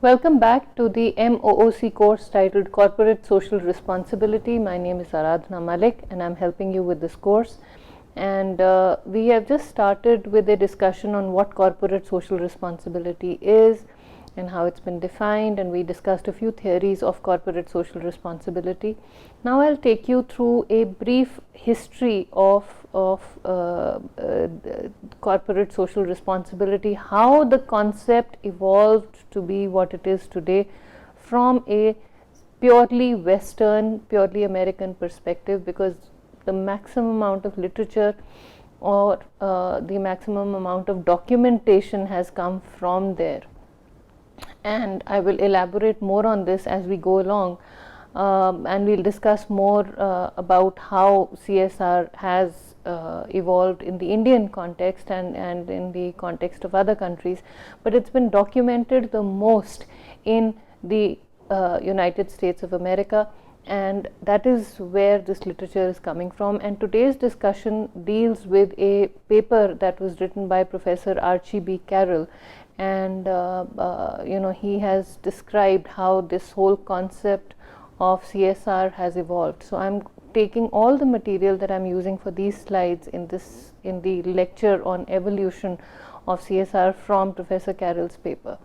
Welcome back to the MOOC course titled Corporate Social Responsibility. My name is Manne Wallich and I'm helping you with this course. And we have just started with a discussion on what corporate social responsibility is and how it's been defined, and we discussed a few theories of corporate social responsibility. Now I'll take you through a brief history of corporate social responsibility, how the concept evolved to be what it is today from a purely Western, purely American perspective, because the maximum amount of literature or the maximum amount of documentation has come from there. And I will elaborate more on this as we go along, and we'll discuss more about how CSR has evolved in the Indian context and in the context of other countries, but it's been documented the most in the United States of America, and that is where this literature is coming from. And today's discussion deals with a paper that was written by Professor Archie B. Carroll, and he has described how this whole concept of CSR has evolved. So I'm taking all the material that I'm using for these slides in the lecture on evolution of CSR from Professor Carroll's paper.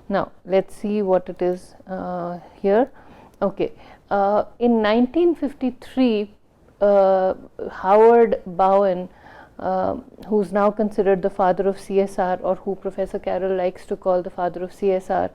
Now let's see what it is here. Okay, in 1953, Howard Bowen, who's now considered the father of CSR, or who Professor Carroll likes to call the father of CSR,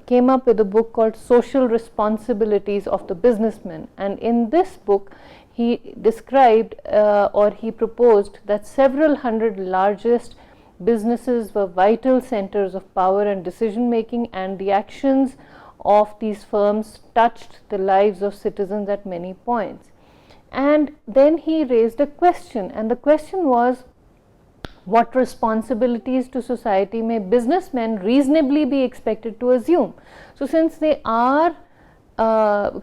came up with a book called Social Responsibilities of the Businessman. And in this book he described or he proposed that several hundred largest businesses were vital centers of power and decision making, and the actions of these firms touched the lives of citizens at many points. And then he raised a question, and the question was, what responsibilities to society may businessmen reasonably be expected to assume? So since they are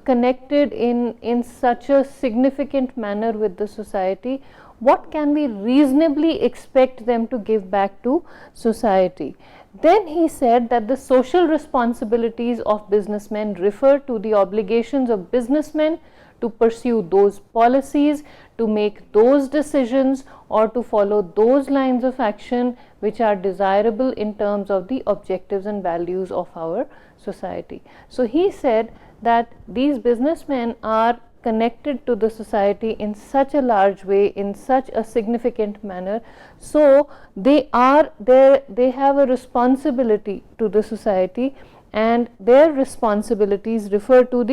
connected in such a significant manner with the society, what can we reasonably expect them to give back to society? Then he said that the social responsibilities of businessmen refer to the obligations of businessmen to pursue those policies, to make those decisions, or to follow those lines of action which are desirable in terms of the objectives and values of our society. So he said that these businessmen are connected to the society in such a large way, in such a significant manner, so they have a responsibility to the society, and their responsibilities refer to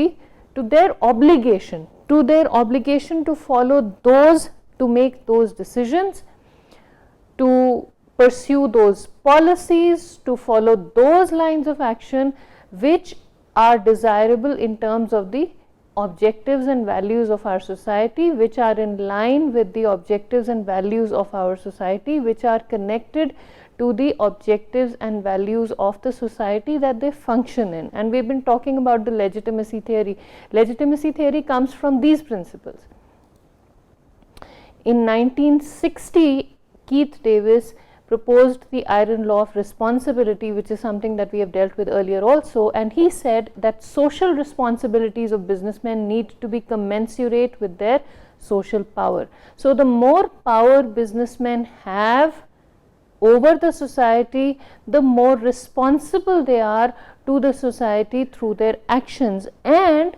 their obligation to follow those, to make those decisions, to pursue those policies, to follow those lines of action which are desirable in terms of the objectives and values of our society, which are in line with the objectives and values of our society, which are connected to the objectives and values of the society that they function in. And we've been talking about the legitimacy theory. Legitimacy theory comes from these principles. In 1960, Keith Davis proposed the iron law of responsibility, which is something that we have dealt with earlier also, and he said that social responsibilities of businessmen need to be commensurate with their social power. So the more power businessmen have over the society, the more responsible they are to the society through their actions, and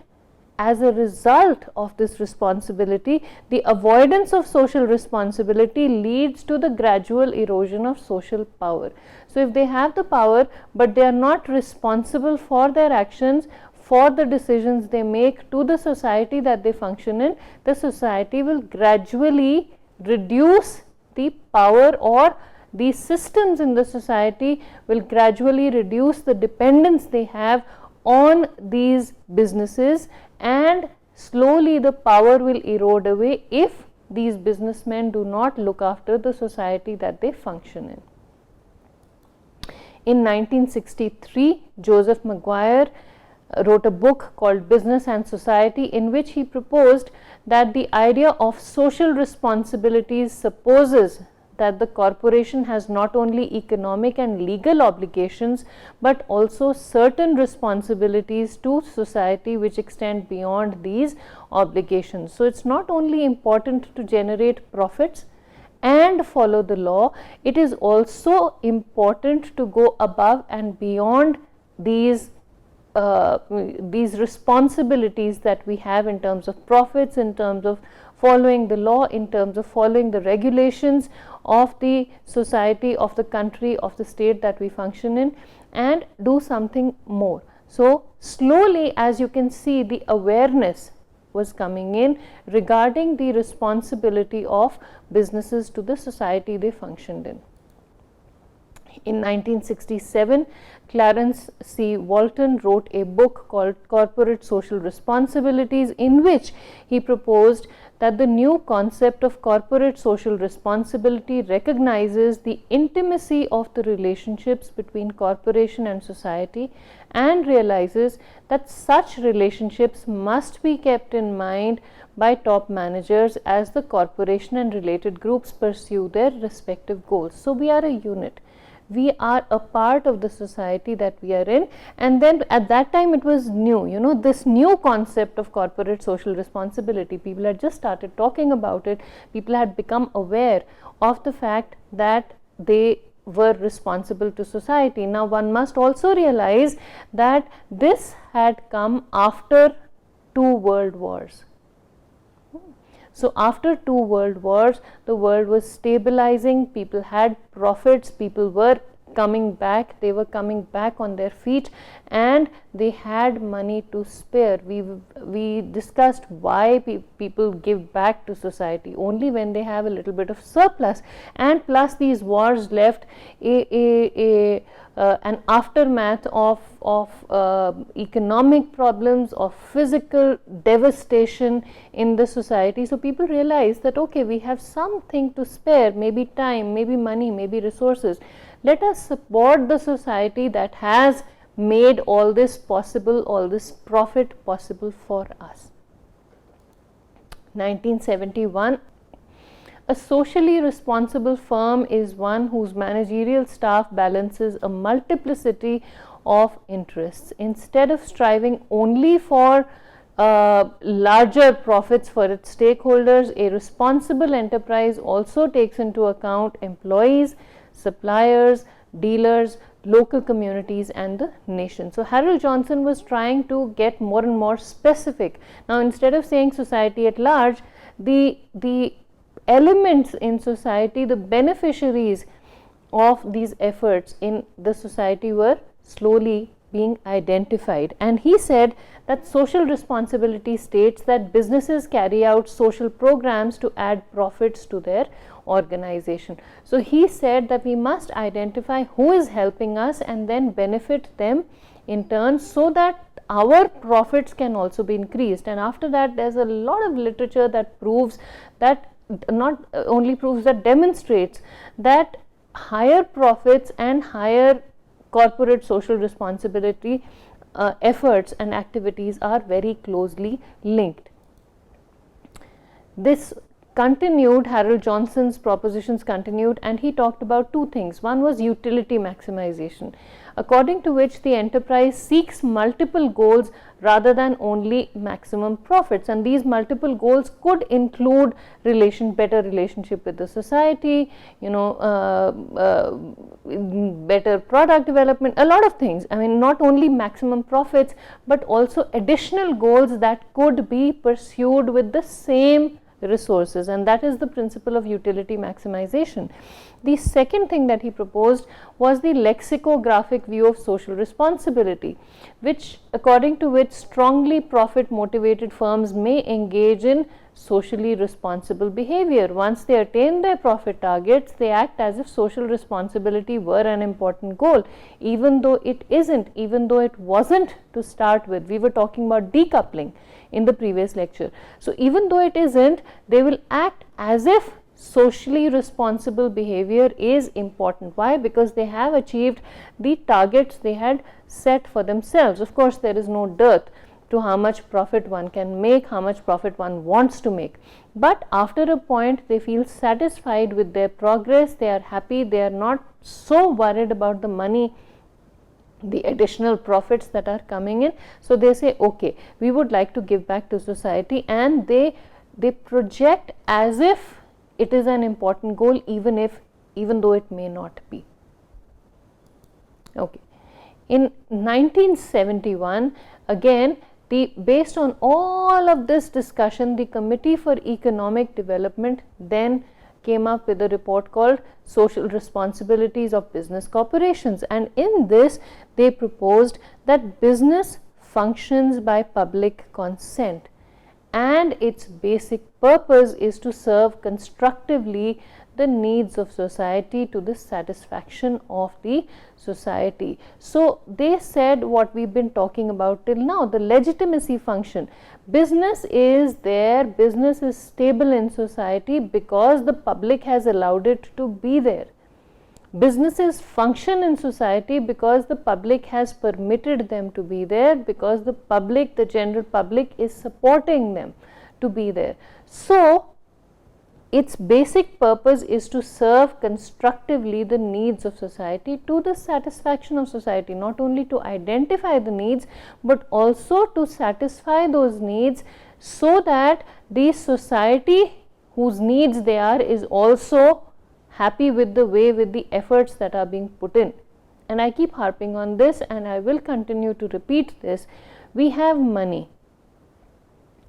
as a result of this responsibility, the avoidance of social responsibility leads to the gradual erosion of social power. So if they have the power but they are not responsible for their actions, for the decisions they make to the society that they function in, the society will gradually reduce the power, or these systems in the society will gradually reduce the dependence they have on these businesses, and slowly the power will erode away if these businessmen do not look after the society that they function in. In 1963, Joseph McGuire wrote a book called Business and Society, in which he proposed that the idea of social responsibilities supposes that the corporation has not only economic and legal obligations but also certain responsibilities to society which extend beyond these obligations. So it's not only important to generate profits and follow the law, it is also important to go above and beyond these responsibilities that we have in terms of profits, in terms of following the law, in terms of following the regulations of the society, of the country, of the state that we function in, and do something more. So slowly, as you can see, the awareness was coming in regarding the responsibility of businesses to the society they functioned in. In 1967, Clarence C. Walton wrote a book called Corporate Social Responsibilities, in which he proposed that the new concept of corporate social responsibility recognizes the intimacy of the relationships between corporation and society and realizes that such relationships must be kept in mind by top managers as the corporation and related groups pursue their respective goals. So we are a unit. We are a part of the society that we are in, and then at that time it was new, this new concept of corporate social responsibility. People had just started talking about it. People had become aware of the fact that they were responsible to society. Now one must also realize that this had come after 2 world wars. So after 2 world wars, the world was stabilizing, people had profits, people were coming back, they were coming back on their feet, and they had money to spare. We discussed why people give back to society only when they have a little bit of surplus, and plus these wars left an aftermath of economic problems, of physical devastation in the society. So people realized that okay, we have something to spare, maybe time, maybe money, maybe resources. Let us support the society that has made all this possible, all this profit possible for us. 1971. A socially responsible firm is one whose managerial staff balances a multiplicity of interests. Instead of striving only for larger profits for its stakeholders, a responsible enterprise also takes into account employees, suppliers, dealers, local communities, and the nation. So Harold Johnson was trying to get more and more specific. Now instead of saying society at large, the elements in society, the beneficiaries of these efforts in the society were slowly being identified. And he said that social responsibility states that businesses carry out social programs to add profits to their organization. So he said that we must identify who is helping us and then benefit them in turn, so that our profits can also be increased. And after that, there's a lot of literature that proves that, not only proves, that demonstrates that higher profits and higher corporate social responsibility efforts and activities are very closely linked. This continued, Harold Johnson's propositions continued, and he talked about 2 things. One was utility maximization, according to which the enterprise seeks multiple goals rather than only maximum profits, and these multiple goals could include better relationship with the society, better product development, a lot of things. I mean, not only maximum profits but also additional goals that could be pursued with the same resources, and that is the principle of utility maximization. The second thing that he proposed was the lexicographic view of social responsibility, according to which strongly profit motivated firms may engage in socially responsible behavior. Once they attain their profit targets, they act as if social responsibility were an important goal, even though it isn't, even though it wasn't to start with. We were talking about decoupling in the previous lecture. So even though it isn't, they will act as if socially responsible behavior is important. Why? Because they have achieved the targets they had set for themselves. Of course, there is no dearth to how much profit one can make, how much profit one wants to make. But after a point, they feel satisfied with their progress, they are happy, they are not so worried about the money, the additional profits that are coming in. So they say, okay, we would like to give back to society, and they project as if it is an important goal, even though it may not be. Okay. In 1971, again, based on all of this discussion, the Committee for Economic Development then came up with a report called Social Responsibilities of Business Corporations, and in this they proposed that business functions by public consent, and its basic purpose is to serve constructively the needs of society to the satisfaction of the society. So they said what we've been talking about till now, the legitimacy function. Business is there, business is stable in society because the public has allowed it to be there. Businesses function in society because the public has permitted them to be there, because the public, the general public, is supporting them to be there. So its basic purpose is to serve constructively the needs of society to the satisfaction of society, not only to identify the needs but also to satisfy those needs, so that the society whose needs they are is also happy with the way, with the efforts that are being put in. And I keep harping on this, and I will continue to repeat this. We have money,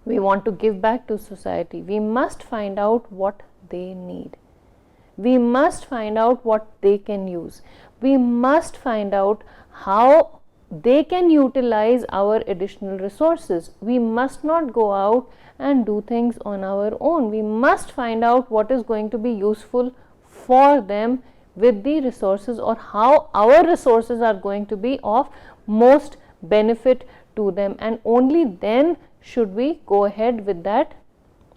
we want to give back to society, we must find out what they need, we must find out what they can use, we must find out how they can utilize our additional resources. We must not go out and do things on our own. We must find out what is going to be useful for them with the resources, or how our resources are going to be of most benefit to them, and only then should we go ahead with that,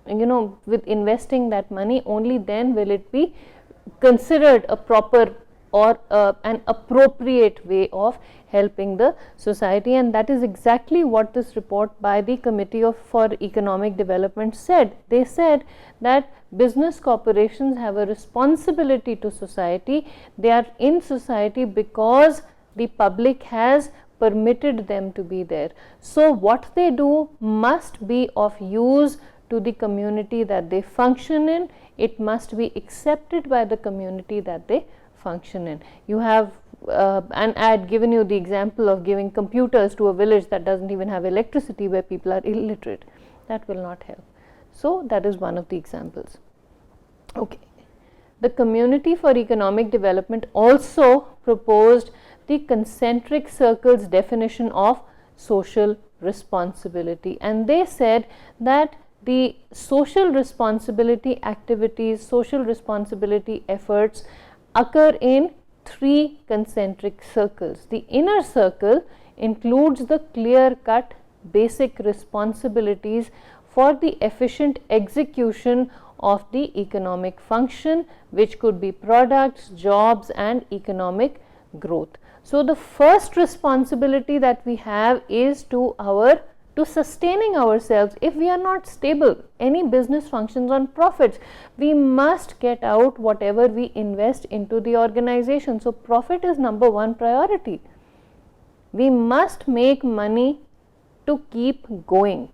with investing that money. Only then will it be considered a proper or an appropriate way of helping the society. And that is exactly what this report by the Committee for Economic Development said. They said that business corporations have a responsibility to society. They are in society because the public has permitted them to be there. So what they do must be of use to the community that they function in. It must be accepted by the community that they function in. You have and I had given you the example of giving computers to a village that doesn't even have electricity, where people are illiterate. That will not help. So that is one of the examples. Okay. The Committee for Economic Development also proposed the concentric circles definition of social responsibility, and they said that the social responsibility activities, social responsibility efforts occur in 3 concentric circles. The inner circle includes the clear-cut basic responsibilities for the efficient execution of the economic function, which could be products, jobs, and economic growth. So the first responsibility that we have is to sustaining ourselves. If we are not stable, any business functions on profits. We must get out whatever we invest into the organization. So profit is number 1 priority. We must make money to keep going.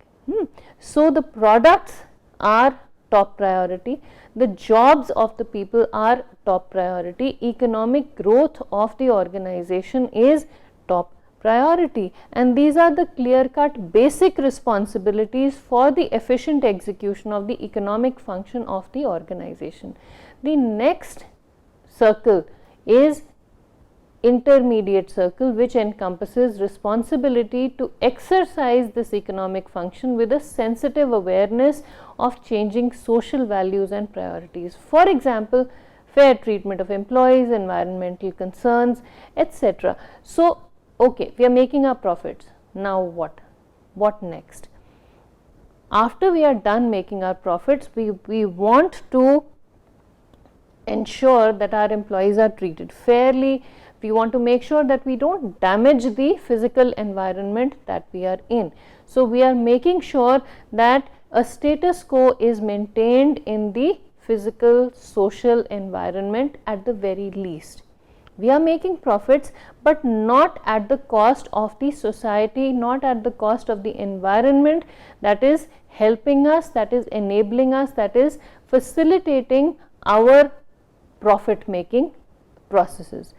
So the products are top priority, the jobs of the people are top priority, economic growth of the organization is top priority, and these are the clear-cut basic responsibilities for the efficient execution of the economic function of the organization. The next circle is intermediate circle, which encompasses responsibility to exercise this economic function with a sensitive awareness of changing social values and priorities. For example, fair treatment of employees, environmental concerns, etc. So, okay, we are making our profits. Now what? What next? After we are done making our profits, we want to ensure that our employees are treated fairly, We want to make sure that we don't damage the physical environment that we are in. So we are making sure that a status quo is maintained in the physical, social environment at the very least. We are making profits, but not at the cost of the society, not at the cost of the environment that is helping us, that is enabling us, that is facilitating our profit making processes.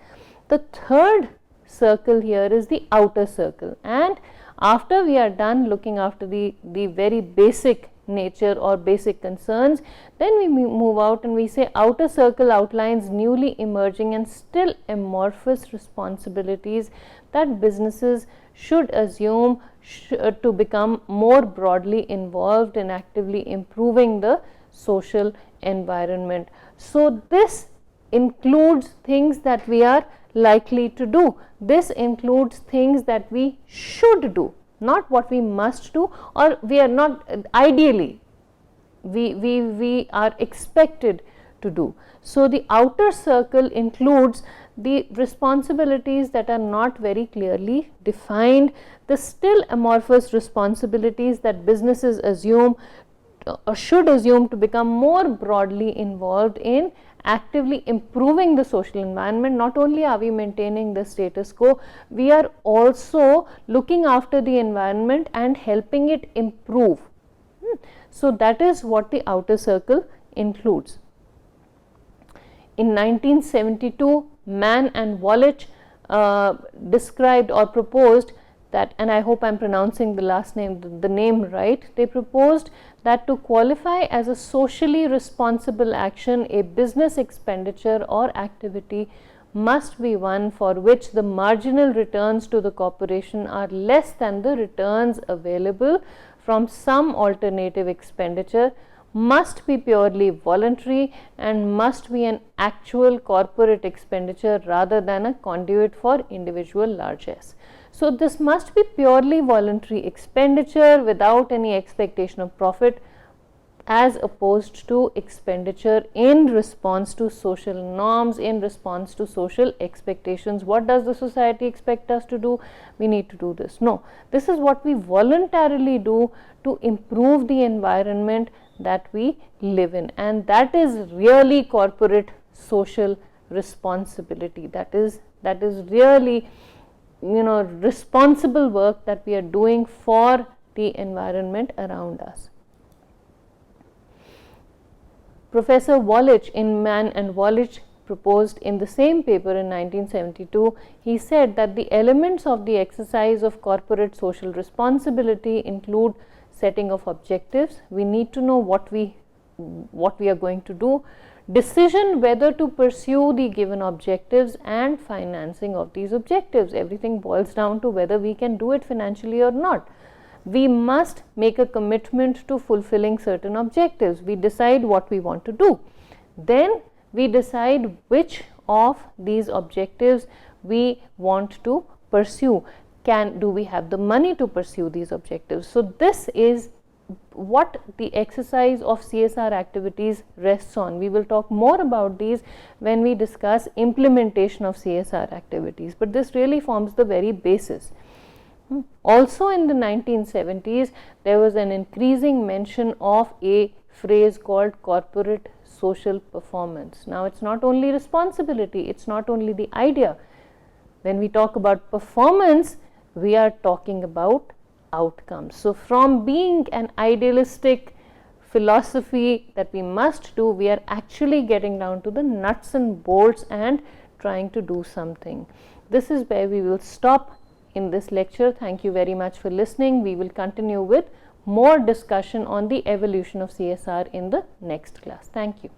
The third circle here is the outer circle, and after we are done looking after the very basic nature or basic concerns, then we move out and we say outer circle outlines newly emerging and still amorphous responsibilities that businesses should assume to become more broadly involved in actively improving the social environment. So this includes things that we are likely to do. This includes things that we should do, not what we must do, or we are not ideally we are expected to do. So the outer circle includes the responsibilities that are not very clearly defined, the still amorphous responsibilities that businesses assume or should assume to become more broadly involved in actively improving the social environment. Not only are we maintaining the status quo, we are also looking after the environment and helping it improve. So that is what the outer circle includes. In 1972, Manne and Wallich described or proposed that, and I hope I am pronouncing the name right, they proposed that to qualify as a socially responsible action, a business expenditure or activity must be one for which the marginal returns to the corporation are less than the returns available from some alternative expenditure, must be purely voluntary, and must be an actual corporate expenditure rather than a conduit for individual largesse. So this must be purely voluntary expenditure without any expectation of profit, as opposed to expenditure in response to social norms, in response to social expectations. What does the society expect us to do? We need to do this. No, this is what we voluntarily do to improve the environment that we live in, and that is really corporate social responsibility. That is really, responsible work that we are doing for the environment around us. Professor Wallich in Manne and Wallich proposed in the same paper in 1972, he said that the elements of the exercise of corporate social responsibility include setting of objectives. We need to know what we are going to do, decision whether to pursue the given objectives, and financing of these objectives. Everything boils down to whether we can do it financially or not. We must make a commitment to fulfilling certain objectives. We decide what we want to do. Then we decide which of these objectives we want to pursue. Do we have the money to pursue these objectives? So this is what the exercise of CSR activities rests on. We will talk more about these when we discuss implementation of CSR activities, but this really forms the very basis. Also in the 1970s, there was an increasing mention of a phrase called corporate social performance. Now it's not only responsibility, it's not only the idea. When we talk about performance, we are talking about outcomes. So from being an idealistic philosophy that we must do, we are actually getting down to the nuts and bolts and trying to do something. This is where we will stop in this lecture. Thank you very much for listening. We will continue with more discussion on the evolution of CSR in the next class. Thank you.